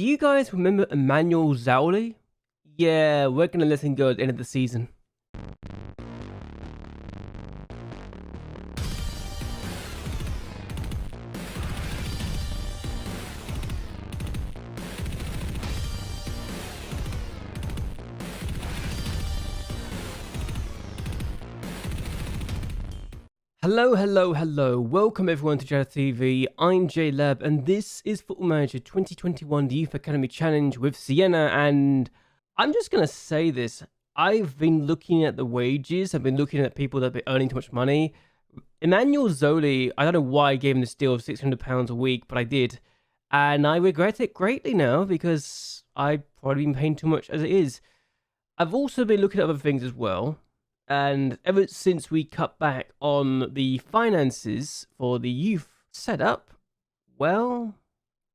Do you guys remember Emmanuel Zauli? Yeah, we're gonna let him go at the end of the season. Hello. Welcome everyone to JLABTV. I'm JLAB and this is Football Manager 2021 the Youth Academy Challenge with Siena, and I'm just going to say this. I've been looking at the wages. I've been looking at people that have been earning too much money. Emmanuel Zoli, I don't know why I gave him this deal of £600 a week, but I did. And I regret it greatly now because I've probably been paying too much as it is. I've also been looking at other things as well. And ever since we cut back on the finances for the youth setup, well,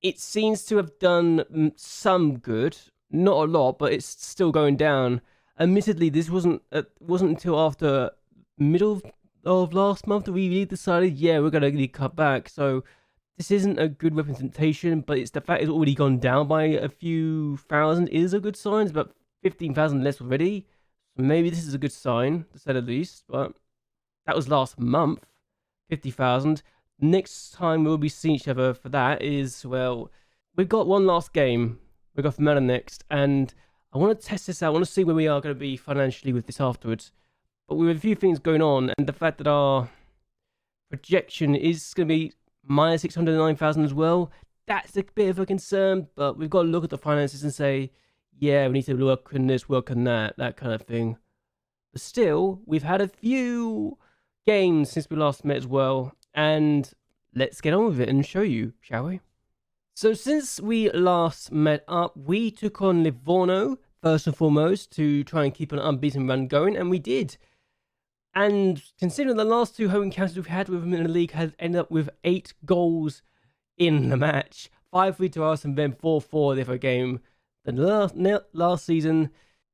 it seems to have done some good. Not a lot, but it's still going down. Admittedly, this wasn't until after middle of last month that we really decided, yeah, we're going to cut back. So this isn't a good representation, but it's the fact it's already gone down by a few thousand is a good sign. It's about 15,000 less already. Maybe this is a good sign, to say the least, but that was last month, 50,000. Next time we'll be seeing each other for that is, well, we've got one last game. We've got Formidable next, and I want to test this out. I want to see where we are going to be financially with this afterwards. But we have a few things going on, and the fact that our projection is going to be minus 609,000 as well, that's a bit of a concern, but we've got to look at the finances and say, yeah, we need to work on this, work on that kind of thing. But still, we've had a few games since we last met as well, and let's get on with it and show you, shall we? So since we last met up, we took on Livorno, first and foremost, to try and keep an unbeaten run going, and we did. And considering the last two home encounters we've had with them in the league has ended up with 8 goals in the match. 5-3 to us, and then 4-4 the other game. The last season,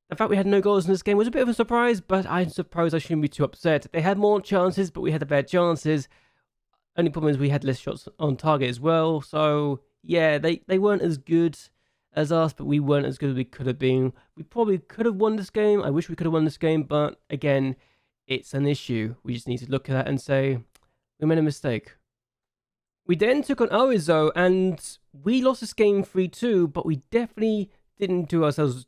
the fact we had no goals in this game was a bit of a surprise, but I suppose I shouldn't be too upset. They had more chances, but we had the bad chances. Only problem is we had less shots on target as well. So, yeah, they weren't as good as us, but we weren't as good as we could have been. We probably could have won this game. I wish we could have won this game, but again, it's an issue. We just need to look at that and say, we made a mistake. We then took on Arizo, and we lost this game 3-2, but we definitely didn't do ourselves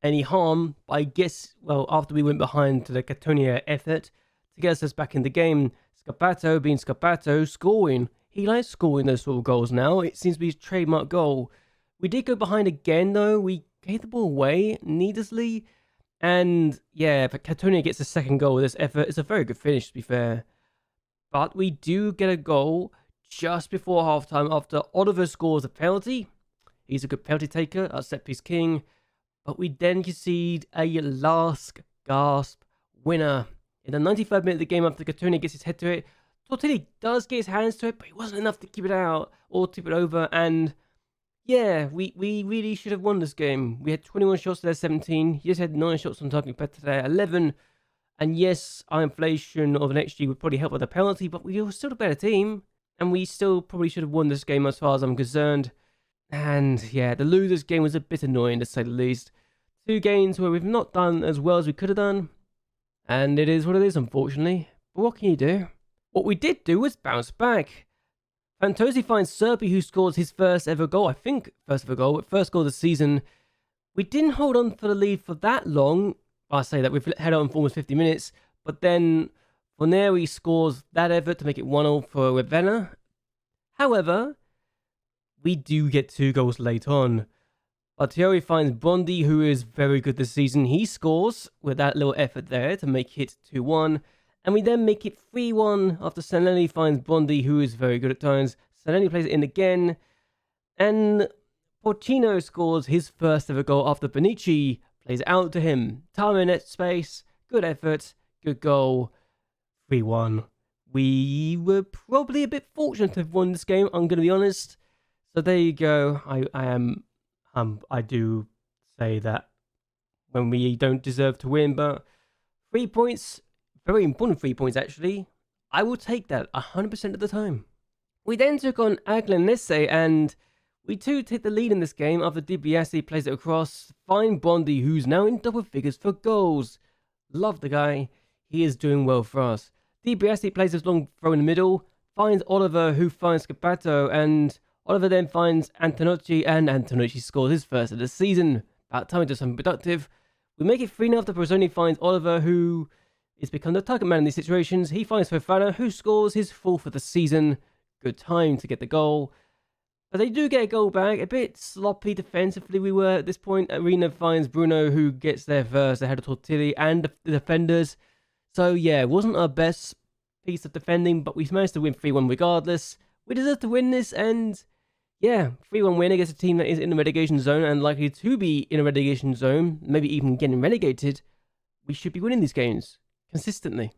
any harm. I guess, well, after we went behind to the Cattonia effort to get us back in the game, Scapato being Scapato, scoring. He likes scoring those sort of goals now. It seems to be his trademark goal. We did go behind again, though. We gave the ball away needlessly. And, yeah, if Cattonia gets a second goal with this effort, it's a very good finish, to be fair. But we do get a goal just before halftime after Oliver scores a penalty. He's a good penalty taker, a set piece king. But we then concede a last gasp winner. In the 93rd minute of the game, after Cattonia gets his head to it, Tortelli does get his hands to it, but it wasn't enough to keep it out or tip it over. And yeah, we really should have won this game. We had 21 shots to their 17. He just had 9 shots on target compared to their 11. And yes, our inflation of an XG would probably help with the penalty, but we were still a better team. And we still probably should have won this game as far as I'm concerned. And yeah, the losers game was a bit annoying to say the least. 2 games where we've not done as well as we could have done. And it is what it is, unfortunately. But what can you do? What we did do was bounce back. Fantozzi finds Serpi, who scores his first ever goal. I think first ever goal, but first goal of the season. We didn't hold on for the lead for that long. I say that we've had on for almost 50 minutes. But then Forneri scores that effort to make it 1-0 for Ravenna. However, we do get 2 goals late on. Artieri finds Bondi, who is very good this season. He scores with that little effort there to make it 2-1. And we then make it 3-1 after Sanelli finds Bondi, who is very good at times. Sanelli plays it in again. And Porcino scores his first ever goal after Benici plays it out to him. Time in net space, good effort, good goal. 3-1. We were probably a bit fortunate to have won this game, I'm going to be honest. So there you go. I do say that when we don't deserve to win, but 3 points, very important 3 points actually. I will take that 100% of the time. We then took on Aglanese, and We too take the lead in this game after DiBiase plays it across. Find Bondi, who's now in double figures for goals. Love the guy. He is doing well for us. DiBiase plays his long throw in the middle. Finds Oliver, who finds Scapato, and Oliver then finds Antonocci, and Antonocci scores his first of the season. About time to do something productive. We make it 3-0 after Brozzoni finds Oliver, who is become the target man in these situations. He finds Fofana, who scores his 4th of the season. Good time to get the goal. But they do get a goal back. A bit sloppy defensively we were at this point. Arena finds Bruno, who gets there first ahead of Tortilli and the defenders. So yeah, it wasn't our best piece of defending, but we managed to win 3-1 regardless. We deserve to win this, and yeah, 3-1 win against a team that is in the relegation zone and likely to be in a relegation zone, maybe even getting relegated. We should be winning these games consistently.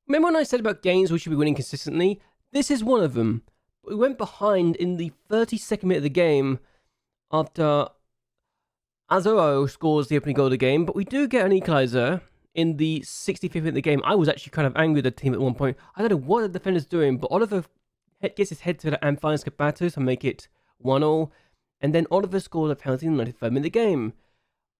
Remember when I said about games we should be winning consistently? This is one of them. We went behind in the 32nd minute of the game after Azoro scores the opening goal of the game, but we do get an equaliser in the 65th minute of the game. I was actually kind of angry at the team at one point. I don't know what the defender's doing, but Oliver gets his head to the and finds Scapato to make it 1-0, and then Oliver scores a penalty in the 93rd minute of the game.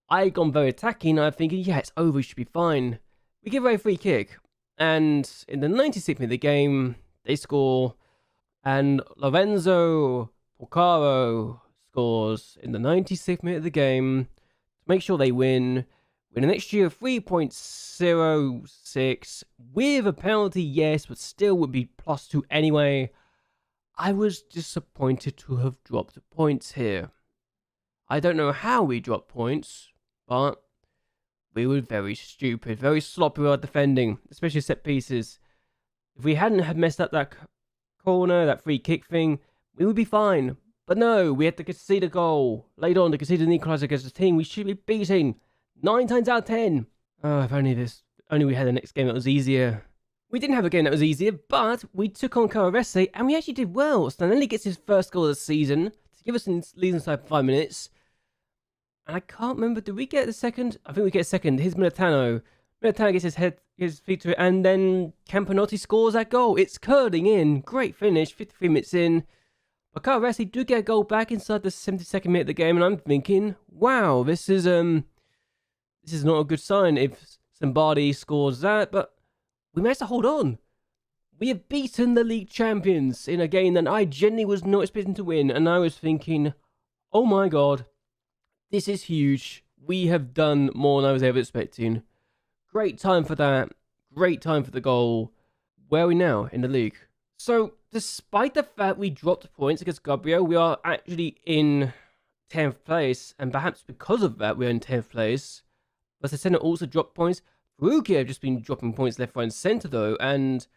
I had gone very attacking, and I'm thinking, yeah, it's over, it should be fine. We give away a free kick, and in the 96th minute of the game, they score, and Lorenzo Porcaro scores in the 96th minute of the game to make sure they win. With an XG of 3.06, with a penalty, yes, but still would be +2 anyway. I was disappointed to have dropped points here. I don't know how we dropped points, but we were very stupid, very sloppy with our defending, especially set pieces. If we hadn't had messed up that corner, that free kick thing, we would be fine. But no, we had to concede a goal. Later on, to concede an equaliser against a team we should be beating 9 times out of 10. Oh, if only we had the next game that was easier. We didn't have a game that was easier, but we took on Carrarese, and we actually did well. Stanelli gets his first goal of the season to give us a lead inside 5 minutes. And I can't remember, did we get the second? I think we get a second. Here's Militano. Militano gets his feet to it, and then Campanotti scores that goal. It's curling in. Great finish, 53 minutes in. But Carrarese do get a goal back inside the 72nd minute of the game, and I'm thinking, wow, this is not a good sign if somebody scores that, but we managed to hold on. We have beaten the league champions in a game that I genuinely was not expecting to win, and I was thinking, oh my god, this is huge. We have done more than I was ever expecting. Great time for that. Great time for the goal. Where are we now in the league? So, despite the fact we dropped points against Gabriel, we are actually in 10th place, and perhaps because of that, we're in 10th place. But Siena also dropped points. Ruki have just been dropping points left, right, and centre, though, and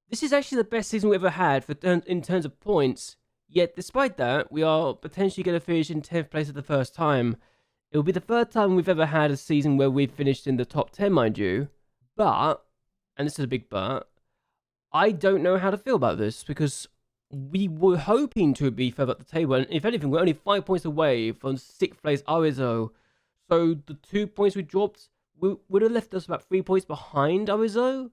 this is actually the best season we've ever had in terms of points. Yet, despite that, we are potentially going to finish in 10th place for the first time. It will be the third time we've ever had a season where we've finished in the top 10, mind you. But, and this is a big but, I don't know how to feel about this, because we were hoping to be further up the table, and if anything, we're only 5 points away from 6th place Arezzo. So the 2 points we dropped would have left us about 3 points behind Arezzo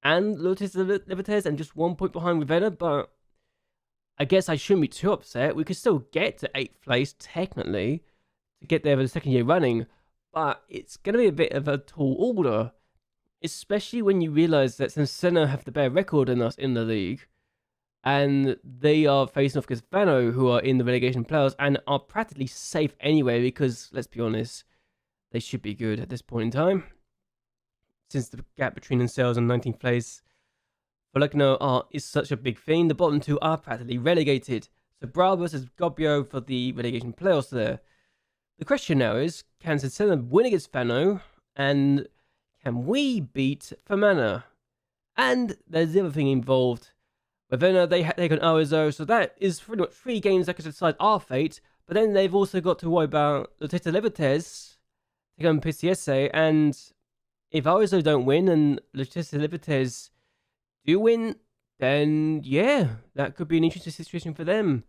and Lotus Libertes, and just 1 point behind Ravenna, but I guess I shouldn't be too upset. We could still get to 8th place, technically, to get there for the second year running, but it's going to be a bit of a tall order, especially when you realise that Siena have the better record than us in the league, and they are facing off against Vano, who are in the relegation playoffs, and are practically safe anyway, because, let's be honest, they should be good at this point in time, since the gap between themselves and 19th place for Lucknow is such a big thing. The bottom two are practically relegated, so Bravo versus Gobbio for the relegation playoffs there. The question now is, can Siena win against Vano, and can we beat Fermanagh? And there's the other thing involved. Ravenna, they take on Arezzo, so that is pretty much 3 games that could decide our fate, but then they've also got to worry about the Teta Libertes, take on PCSA, and if Arezzo don't win and Leticia Libertes do win, then yeah, that could be an interesting situation for them.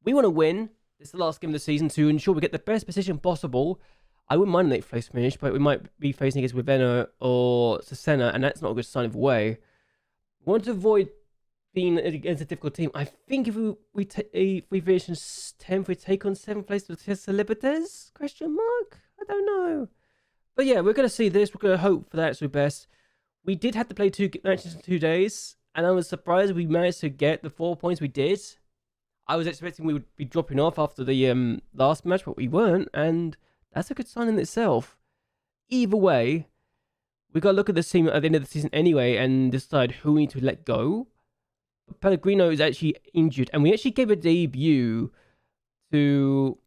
We want to win. It's the last game of the season to ensure we get the best position possible. I wouldn't mind an 8th place finish, but we might be facing against Ravenna or Siena, and that's not a good sign of way. We want to avoid been against a difficult team. I think if we finish in 10th, we take on 7th place to JLABTV? Question mark? I don't know. But yeah, we're going to see this. We're going to hope for the absolute best. We did have to play 2 matches in 2 days, and I was surprised we managed to get the 4 points we did. I was expecting we would be dropping off after the last match, but we weren't, and that's a good sign in itself. Either way, we got to look at the team at the end of the season anyway and decide who we need to let go. But Pellegrino is actually injured, and we actually gave a debut to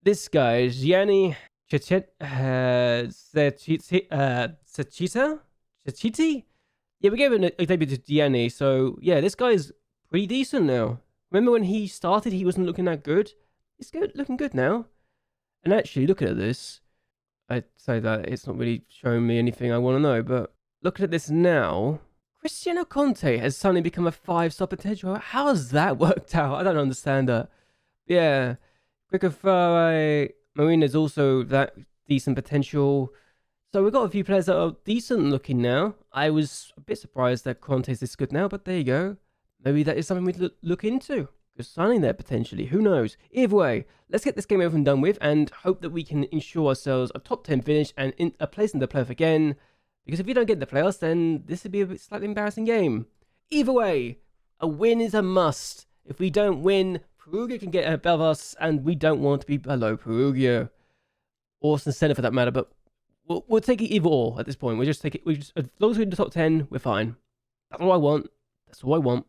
this guy, Gianni Sachita? Yeah, we gave a debut to Gianni, so yeah, this guy is pretty decent now. Remember when he started, he wasn't looking that good? He's looking good now. And actually, looking at this, I'd say that it's not really showing me anything I want to know, but looking at this now, Cristiano Conte has suddenly become a 5-star potential. How has that worked out? I don't understand that. Yeah, Quickafari, Marina's also that decent potential. So we've got a few players that are decent looking now. I was a bit surprised that Conte's this good now, but there you go. Maybe that is something we'd look into. Good signing there, potentially. Who knows? Either way, let's get this game over and done with and hope that we can ensure ourselves a top 10 finish and a place in the playoff again. Because if we don't get the playoffs, then this would be a slightly embarrassing game. Either way, a win is a must. If we don't win, Perugia can get above us, and we don't want to be below Perugia. Or Siena for that matter, but we'll take it either or at this point. We'll just take it. As long as we're in the top 10, we're fine. That's all I want. That's all I want.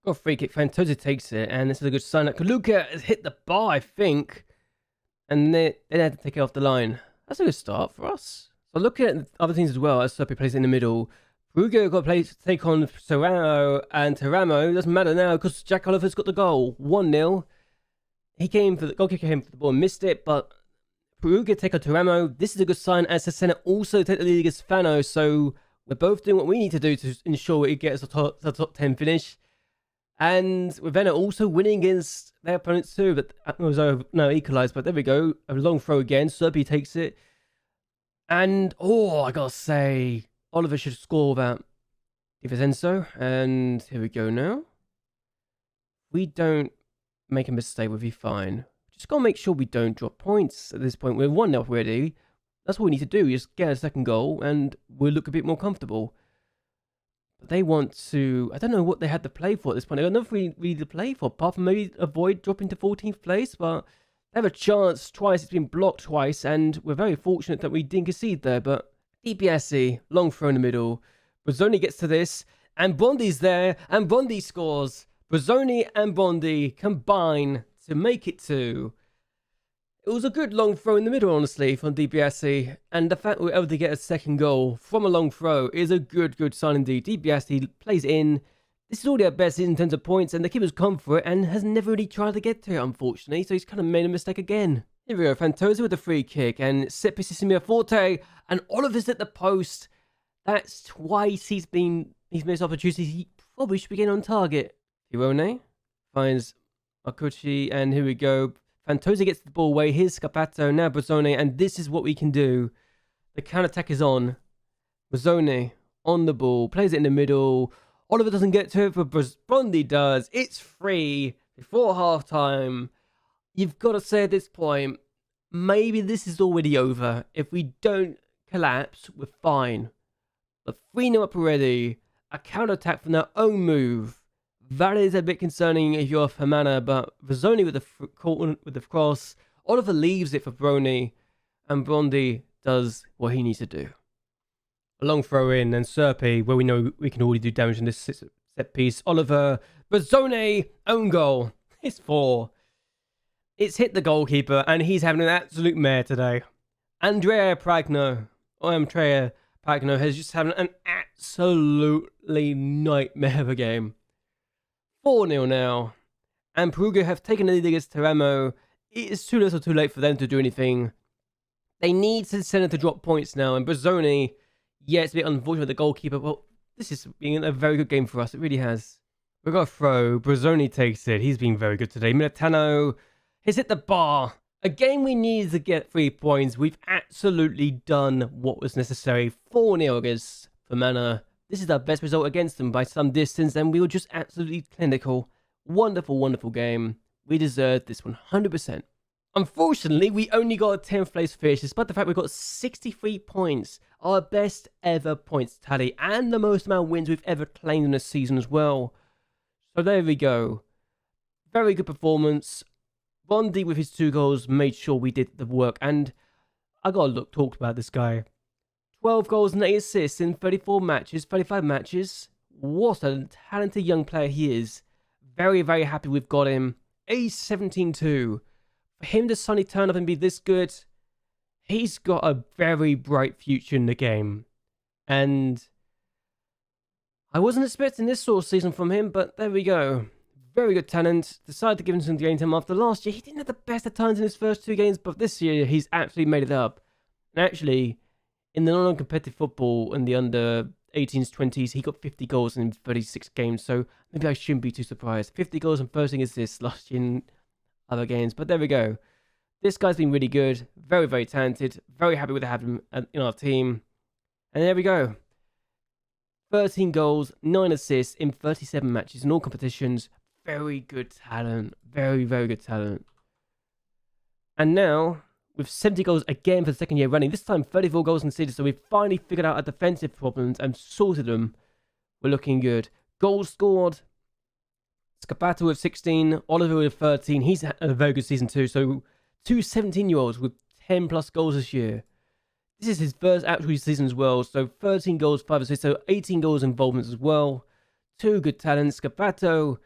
Got a free kick. Fantozzi takes it, and this is a good sign. Kaluka has hit the bar, I think, and they had to take it off the line. That's a good start for us. So looking at other teams as well, as Serpi plays in the middle, Perugia got to take on Serrano and Teramo. It doesn't matter now because Jack Oliver's got the goal. 1-0. He came for the goalkeeper came for the ball and missed it, but Perugia take on Teramo. This is a good sign as Siena also take the lead against Fano. So we're both doing what we need to do to ensure we get us a top 10 finish. And Ravenna also winning against their opponents too, but it was equalised. But there we go, a long throw again. Serpi takes it, and I gotta say, Oliver should score that. DiVincenzo, and here we go now. We don't make a mistake, we'll be fine. Just gotta make sure we don't drop points at this point. We're 1-0 already. That's what we need to do. Just get a second goal, and we'll look a bit more comfortable. But they want to... I don't know what they had to play for at this point. They got nothing really to play for, apart from maybe avoid dropping to 14th place. But they have a chance twice. It's been blocked twice. And we're very fortunate that we didn't concede there. But DiBiase, long throw in the middle. Brazzoni gets to this. And Bondi's there. And Bondi scores. Brazzoni and Bondi combine to make it 2. It was a good long throw in the middle, honestly, from DiBiase. And the fact we were able to get a second goal from a long throw is a good sign indeed. DiBiase plays in. This is already our best in terms of points, and the keeper's come for it and has never really tried to get to it, unfortunately. So he's kind of made a mistake again. Here we go, Fantozzi with the free kick, and set piece to Forte, and Oliver's at the post. That's twice he's missed opportunities. He probably should be getting on target. Hirone finds Makuchi, and here we go. Fantozzi gets the ball away. Here's Scapato, now Brazzoni, and this is what we can do. The counter-attack is on. Brazzoni on the ball, plays it in the middle. Oliver doesn't get to it, but Bondi does. It's free before half-time. You've got to say at this point, maybe this is already over. If we don't collapse, we're fine. But 3-0 up already. A counter-attack from their own move. That is a bit concerning if you're Fermanagh, but Brazzoni with the cross. Oliver leaves it for Brony, and Bondi does what he needs to do. A long throw in, and Serpi, where we know we can already do damage in this set piece. Oliver, Brazzoni, own goal. It's 4. It's hit the goalkeeper, and he's having an absolute mare today. Andrea Pragno has just having an absolutely nightmare of a game. 4-0 now, and Perugia have taken the lead against Teramo. It is too little too late for them to do anything. They need Siena to drop points now, and Brazzoni, yeah, it's a bit unfortunate, the goalkeeper, but this is being a very good game for us, it really has. We've got a throw, Brazzoni takes it, he's been very good today. Militano has hit the bar. A game we needed to get 3 points, we've absolutely done what was necessary. 4-0 against Fermanagh. This is our best result against them by some distance, and we were just absolutely clinical. Wonderful, wonderful game. We deserved this 100%. Unfortunately, we only got a 10th place finish, despite the fact we got 63 points, our best ever points tally, and the most amount of wins we've ever claimed in a season as well. So there we go. Very good performance. Bondi with his 2 goals made sure we did the work, and I gotta talk about this guy. 12 goals and 8 assists in 35 matches. What a talented young player he is. Very, very happy we've got him. Age 17 too. For him to suddenly turn up and be this good, he's got a very bright future in the game. And I wasn't expecting this sort of season from him, but there we go. Very good talent. Decided to give him some game time after last year. He didn't have the best of times in his first 2 games, but this year he's actually made it up. And actually, in the non-competitive football in the under 18s, 20s, he got 50 goals in 36 games, so maybe I shouldn't be too surprised. 50 goals and 13 assists last year in other games, but there we go. This guy's been really good, very, very talented, very happy with having him in our team. And there we go. 13 goals, 9 assists in 37 matches in all competitions. Very good talent, very, very good talent. And now, with 70 goals again for the 2nd year running, this time 34 goals conceded, so we've finally figured out our defensive problems and sorted them. We're looking good. Goals scored. Scapata with 16, Oliver with 13. He's had a very good season too, so 2 17-year-olds with 10 plus goals this year. This is his first actual season as well, so 13 goals, 5 assists, so 18 goals involvements as well. 2 good talents. Scapato,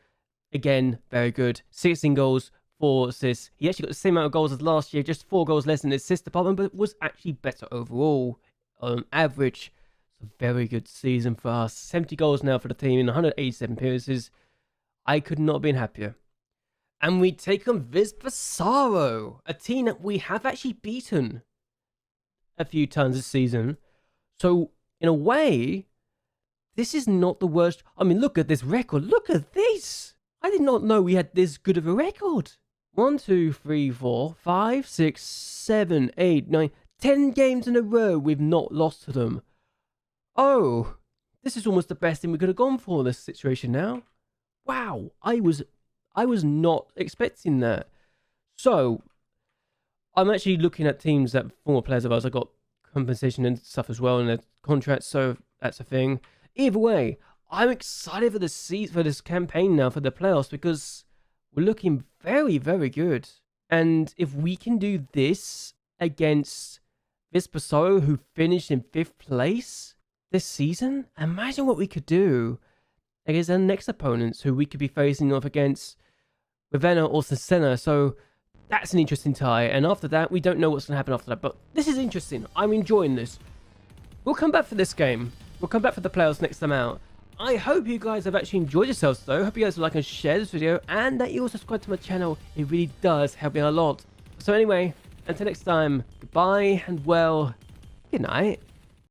again, very good. 16 goals, 4 assists. He actually got the same amount of goals as last year, just 4 goals less in the assist department, but was actually better overall on average. It's a very good season for us. 70 goals now for the team in 187 appearances. I could not have been happier. And we take on Vispasaro, a team that we have actually beaten a few times this season. So, in a way, this is not the worst. I mean, look at this record. Look at this. I did not know we had this good of a record. 1, 2, 3, 4, 5, 6, 7, 8, 9, 10 games in a row we've not lost to them. Oh, this is almost the best thing we could have gone for in this situation now. Wow, I was not expecting that. So, I'm actually looking at teams that former players of ours. I got compensation and stuff as well in their contracts, so that's a thing. Either way, I'm excited for this season, for this campaign now, for the playoffs, because we're looking very, very good. And if we can do this against Vispasaro, who finished in 5th place this season, imagine what we could do against our next opponents, who we could be facing off against Ravenna or Siena. So that's an interesting tie. And after that, we don't know what's going to happen after that. But this is interesting. I'm enjoying this. We'll come back for this game. We'll come back for the playoffs next time out. I hope you guys have actually enjoyed yourselves though. Hope you guys like and share this video, and that you all subscribe to my channel. It really does help me a lot. So anyway, until next time, goodbye and well, good night.